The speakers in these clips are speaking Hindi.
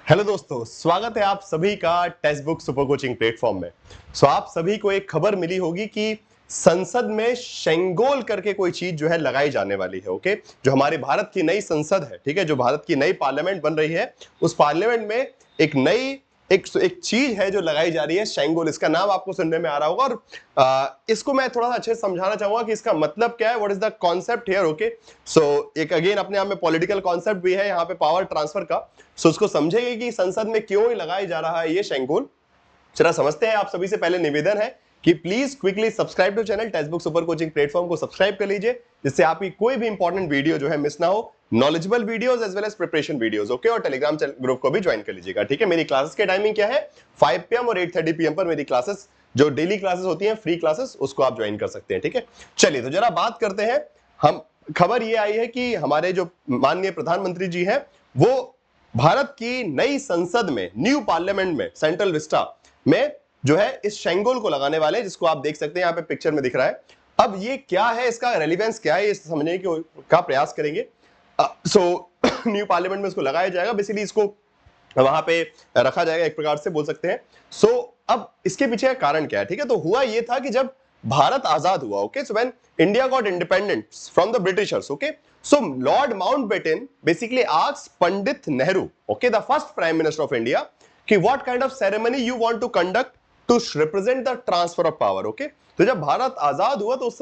हेलो दोस्तों, स्वागत है आप सभी का text book super coaching platform में। आप सभी को एक खबर मिली होगी कि संसद में शेंगोल करके कोई चीज जो है लगाई जाने वाली है। ओके, जो हमारी भारत की नई संसद है, ठीक है, जो भारत की नई पार्लियामेंट बन रही है, उस पार्लियामेंट में एक नई एक चीज है जो लगाई जा रही है, शेंगोल। इसका नाम आपको सुनने में आ रहा होगा और इसको मैं थोड़ा सा अच्छे से समझाना चाहूंगा कि इसका मतलब क्या है, what is the concept here. Okay, एक अगेन अपने आप में पॉलिटिकल कॉन्सेप्ट भी है यहाँ पे, पावर ट्रांसफर का। उसको समझेंगे कि संसद में क्यों ही लगाई जा रहा है ये शेंगोल। चला समझते हैं। आप सभी से पहले निवेदन है कि please quickly subscribe to channel text book super coaching platform को सब्सक्राइब कर लीजिए, जिससे आपकी कोई भी इंपॉर्टेंट वीडियो जो है मिस ना हो। Knowledgeable videos as well as preparation videos. Okay, और टेलीग्राम ग्रुप को भी ज्वाइन कर लीजिएगा। ठीक है, मेरी क्लासेस के टाइमिंग क्या है, 5 PM और 8:30 PM पर मेरी क्लासेस, जो डेली क्लासेस होती हैं, फ्री क्लासेस, उसको आप ज्वाइन कर सकते हैं। ठीक है, चलिए तो जरा बात करते हैं। हम खबर ये आई है कि हमारे जो माननीय प्रधानमंत्री जी हैं, वो भारत की नई संसद में, न्यू पार्लियामेंट में, सेंट्रल विस्टा में जो है इस शेंगोल को लगाने वाले हैं, जिसको आप देख सकते हैं यहाँ पे पिक्चर में दिख रहा है। अब ये क्या है, इसका रेलिवेंस क्या है, ये समझने का प्रयास करेंगे। न्यू पार्लियामेंट में इसको लगाया जाएगा, बेसिकली इसको वहां पे रखा जाएगा, एक प्रकार से बोल सकते हैं। अब इसके पीछे का कारण क्या है? ठीक है, तो हुआ ये था कि जब भारत आजाद हुआ, okay, so when India got independence from the Britishers, okay, so Lord Mountbatten basically asked Pandit Nehru, okay, the first prime minister of India, कि what kind of ceremony you want to conduct to represent the transfer of power, okay? तो जब भारत आजाद हुआ तो उस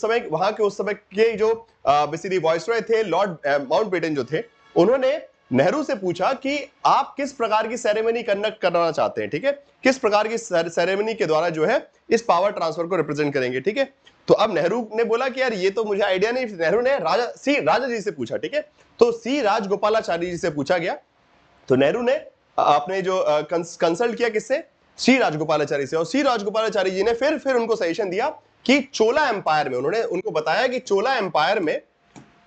समय के जो बेसिकली वाइसरॉय थे, लॉर्ड माउंटबेटन जो थे, उन्होंने नेहरू से पूछा कि आप किस प्रकार की सेरेमनी कंडक्ट करना चाहते हैं। ठीक है, किस प्रकार की सेरेमनी के द्वारा जो है इस पावर ट्रांसफर को रिप्रेजेंट करेंगे। ठीक है, तो अब नेहरू ने बोला कि यार ये तो मुझे आइडिया नहीं। नेहरू ने राजा जी से पूछा। ठीक है, तो सी राजगोपालाचारी जी से पूछा गया। तो नेहरू ने आपने जो कंसल्ट किया किससे, सी राजगोपालाचारी से, और सी राजगोपालाचारी जी ने फिर उनको सजेशन दिया कि चोला एम्पायर में, उन्होंने उनको बताया कि चोला एम्पायर में,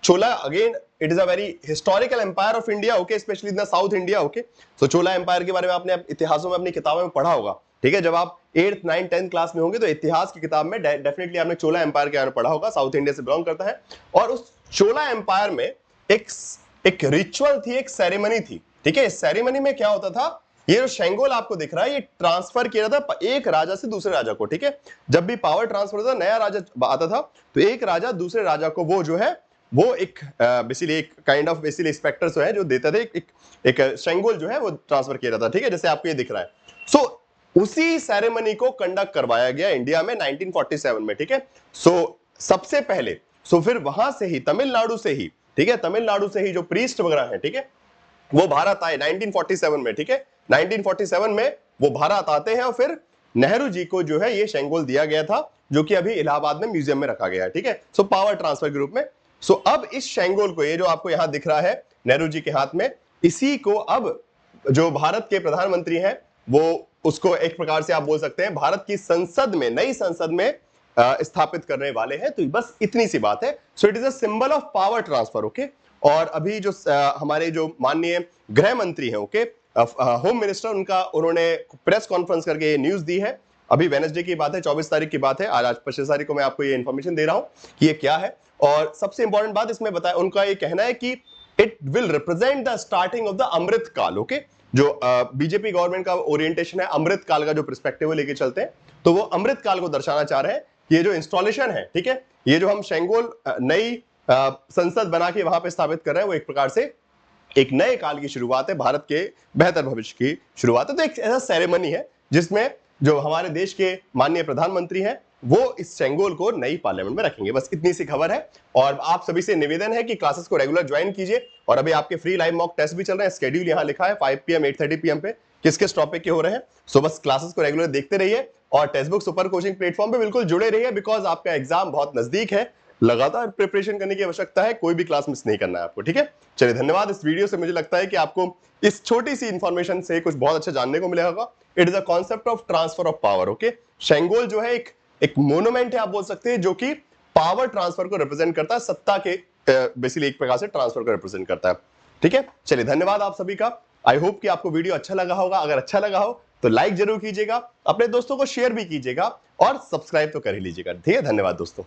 Chola again it is a very historical empire of India, okay, specially in the south India. Okay, so Chola empire के बारे में आपने इतिहासों में अपनी किताबों में पढ़ा होगा। ठीक है, जब आप 8th 9th 10th क्लास में होंगे तो इतिहास की किताब में डेफिनेटली आपने चोला एम्पायर के बारे में पढ़ा होगा। साउथ इंडिया से बिलोंग करता है, और उस चोला एम्पायर में एक रिचुअल थी, एक सेरेमनी थी। ठीक है, इस सेरेमनी में क्या होता था, ये जो शेंगोल आपको दिख रहा है, ये ट्रांसफर किया था एक राजा से दूसरे राजा को। ठीक है, जब भी पावर ट्रांसफर होता था, नया राजा आता था, तो एक राजा दूसरे राजा को वो जो है वो एक बेसिकली एक काइंड ऑफ बेसिकली स्पेक्टर जो है जो देता था, एक शेंगोल जो है वो ट्रांसफर किया जाता था। ठीक है, जैसे आपको ये दिख रहा है। उसी सेरेमनी को कंडक्ट करवाया गया इंडिया में 1947 में। ठीक है, सबसे पहले फिर वहां से ही तमिलनाडु से ही, ठीक है, तमिलनाडु से ही जो प्रीस्ट वगैरह है, ठीक है, वो भारत आए 1947 में। ठीक है, 1947 में वो भारत आते हैं, और फिर नेहरू जी को जो है ये शेंगोल दिया गया था, जो कि अभी इलाहाबाद में म्यूजियम में रखा गया है। ठीक है, पावर ट्रांसफर के रूप में। अब इस शेंगोल को, ये जो आपको यहां दिख रहा है नेहरू जी के हाथ में, इसी को अब जो भारत के प्रधानमंत्री हैं वो उसको एक प्रकार से आप बोल सकते हैं भारत की संसद में, नई संसद में स्थापित करने वाले हैं। तो बस इतनी सी बात है। So it is a symbol of power transfer. Okay, और अभी जो हमारे जो माननीय गृह मंत्री हैं, ओके, होम मिनिस्टर, उन्होंने प्रेस कॉन्फ्रेंस करके ये न्यूज दी है। अभी वेडनेसडे की बात है, 24 तारीख की बात है। आज 25 तारीख को मैं आपको ये इन्फॉर्मेशन दे रहा हूं कि ये क्या है। और सबसे इंपॉर्टेंट बात इसमें बताया, उनका ये कहना है कि it will represent the starting of the Amrit Kaal. Okay, जो बीजेपी गवर्नमेंट का ओरिएंटेशन है, अमृत काल का जो पर्सपेक्टिव है लेके चलते हैं, तो वो अमृत काल को दर्शाना चाह रहे हैं। ये जो इंस्टॉलेशन है, ठीक है, ये जो हम शेंगोल नई संसद बना के वहां पे स्थापित कर रहे हैं, वो एक प्रकार से एक नए काल की शुरुआत है, भारत के बेहतर भविष्य की शुरुआत है। तो एक ऐसा सेरेमनी है जिसमें जो हमारे देश के माननीय प्रधानमंत्री हैं वो इस शेंगोल को नई पार्लियामेंट में रखेंगे। बस इतनी सी खबर है, और आप सभी से निवेदन है कि क्लासेस को रेगुलर ज्वाइन कीजिए। और अभी आपके फ्री लाइव मॉक टेस्ट भी चल रहे हैं, शेड्यूल यहां लिखा है 5 PM 8:30 PM पे किस किस टॉपिक के हो रहे हैं। बस क्लासेस को रेगुलर देखते रहिए, और text book super coaching platform पे बिल्कुल जुड़े रहिए, बिकॉज आपका एग्जाम बहुत नजदीक है। लगातार प्रिपरेशन करने की आवश्यकता है, कोई भी क्लास मिस नहीं करना है आपको। ठीक है, चलिए धन्यवाद। इस वीडियो से मुझे लगता है कि आपको इस छोटी सी इंफॉर्मेशन से कुछ बहुत अच्छा जानने को मिला होगा। It is a concept of transfer of power. Okay, Sengol जो है एक मोन्यूमेंट है, आप बोल सकते हैं, जो कि पावर ट्रांसफर को रिप्रेजेंट करता है, सत्ता के बेसिकली एक प्रकार से ट्रांसफर को रिप्रेजेंट करता है। ठीक है, चलिए धन्यवाद आप सभी का। आई होप कि आपको वीडियो अच्छा लगा होगा। अगर अच्छा लगा हो तो लाइक जरूर कीजिएगा, अपने दोस्तों को शेयर भी कीजिएगा, और सब्सक्राइब तो कर ही लीजिएगा। ठीक है, धन्यवाद दोस्तों।